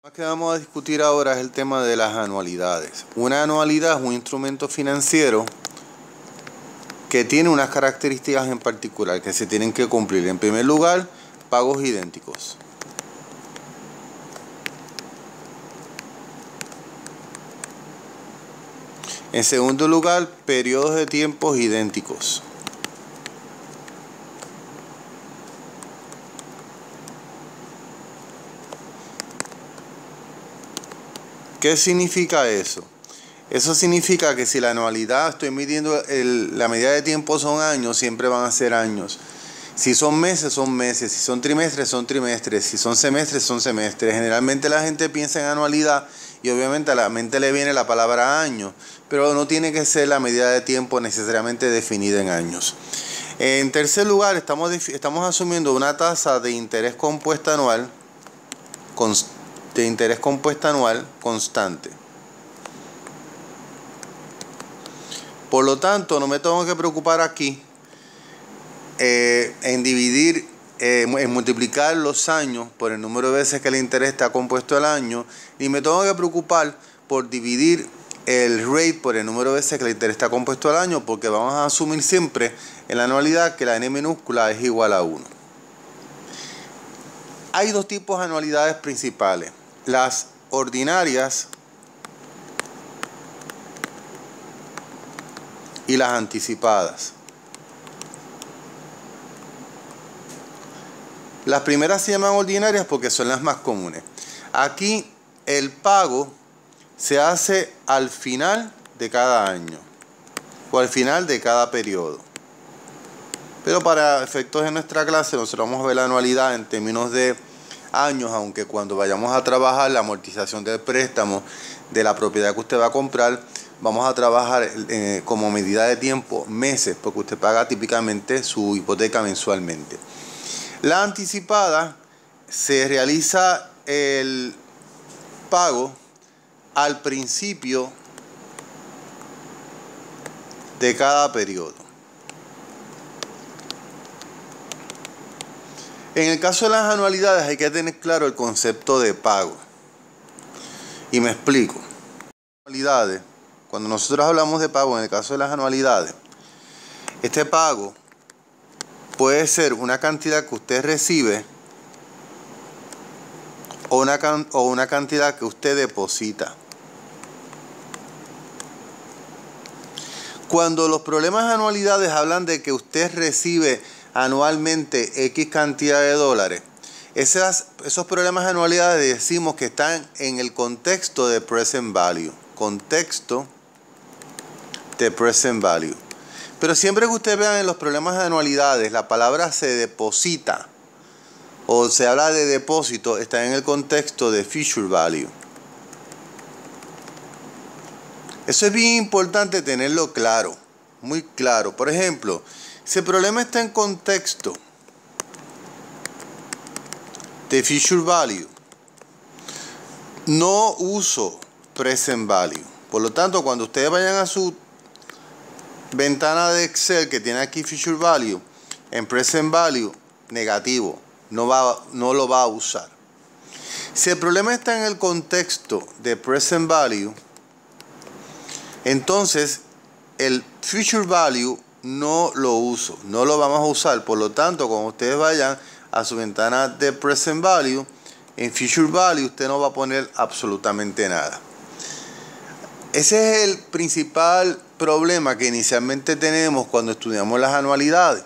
Lo que vamos a discutir ahora es el tema de las anualidades. Una anualidad es un instrumento financiero que tiene unas características en particular que se tienen que cumplir. En primer lugar, pagos idénticos. En segundo lugar, periodos de tiempos idénticos. ¿Qué significa eso? Eso significa que si la anualidad, estoy midiendo la medida de tiempo son años, siempre van a ser años. Si son meses, son meses. Si son trimestres, son trimestres. Si son semestres, son semestres. Generalmente la gente piensa en anualidad y obviamente a la mente le viene la palabra año, pero no tiene que ser la medida de tiempo necesariamente definida en años. En tercer lugar, estamos asumiendo una tasa de interés compuesta anual constante. Por lo tanto, no me tengo que preocupar aquí en dividir, en multiplicar los años por el número de veces que el interés está compuesto al año, ni me tengo que preocupar por dividir el rate por el número de veces que el interés está compuesto al año, porque vamos a asumir siempre en la anualidad que la n minúscula es igual a 1. Hay dos tipos de anualidades principales: las ordinarias y las anticipadas. Las primeras se llaman ordinarias porque son las más comunes. Aquí el pago se hace al final de cada año o al final de cada periodo. Pero para efectos de nuestra clase nosotros vamos a ver la anualidad en términos de años, aunque cuando vayamos a trabajar la amortización del préstamo de la propiedad que usted va a comprar, vamos a trabajar como medida de tiempo meses, porque usted paga típicamente su hipoteca mensualmente. La anticipada se realiza el pago al principio de cada periodo. En el caso de las anualidades hay que tener claro el concepto de pago. Y me explico. Anualidades, cuando nosotros hablamos de pago, en el caso de las anualidades, este pago puede ser una cantidad que usted recibe o una cantidad que usted deposita. Cuando los problemas de anualidades hablan de que usted recibe anualmente X cantidad de dólares, esos problemas de anualidades decimos que están en el contexto de present value. Contexto de present value. Pero siempre que usted vea en los problemas de anualidades la palabra se deposita o se habla de depósito, está en el contexto de future value. Eso es bien importante tenerlo claro, muy claro. Por ejemplo, si el problema está en contexto de future value, no uso present value. Por lo tanto, cuando ustedes vayan a su ventana de Excel que tiene aquí future value, en present value, negativo, no lo va a usar. Si el problema está en el contexto de present value, entonces el future value no lo uso, no lo vamos a usar. Por lo tanto, cuando ustedes vayan a su ventana de present value, en future value usted no va a poner absolutamente nada. Ese es el principal problema que inicialmente tenemos cuando estudiamos las anualidades.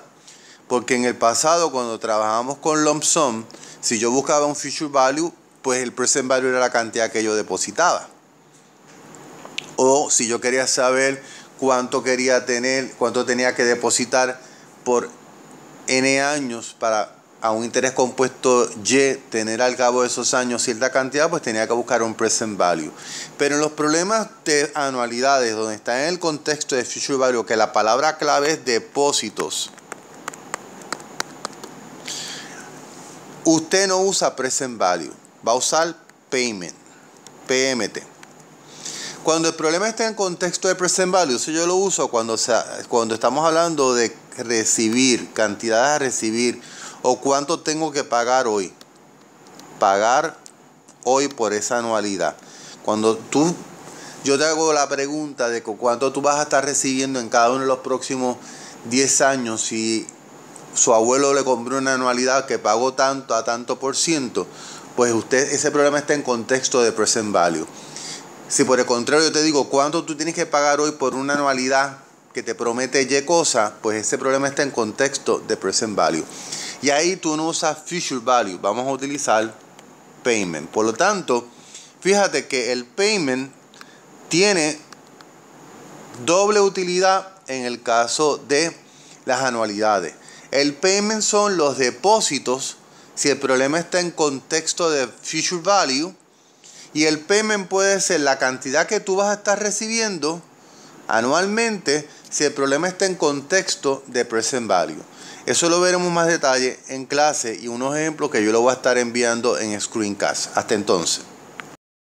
Porque en el pasado, cuando trabajamos con lump sum, si yo buscaba un future value, pues el present value era la cantidad que yo depositaba. O si yo quería saber cuánto tenía que depositar por N años para a un interés compuesto Y tener al cabo de esos años cierta cantidad, pues tenía que buscar un present value. Pero en los problemas de anualidades, donde está en el contexto de future value, que la palabra clave es depósitos, usted no usa present value, va a usar payment, PMT. Cuando el problema está en contexto de present value, eso yo lo uso cuando estamos hablando de recibir, cantidades a recibir, o cuánto tengo que pagar hoy. Pagar hoy por esa anualidad. Yo te hago la pregunta de cuánto tú vas a estar recibiendo en cada uno de los próximos 10 años si su abuelo le compró una anualidad que pagó tanto a tanto por ciento, pues ese problema está en contexto de present value. Si por el contrario yo te digo cuánto tú tienes que pagar hoy por una anualidad que te promete Y cosa, pues ese problema está en contexto de present value. Y ahí tú no usas future value, vamos a utilizar payment. Por lo tanto, fíjate que el payment tiene doble utilidad en el caso de las anualidades. El payment son los depósitos si el problema está en contexto de future value, y el payment puede ser la cantidad que tú vas a estar recibiendo anualmente si el problema está en contexto de present value. Eso lo veremos más detalle en clase y unos ejemplos que yo lo voy a estar enviando en Screencast. Hasta entonces.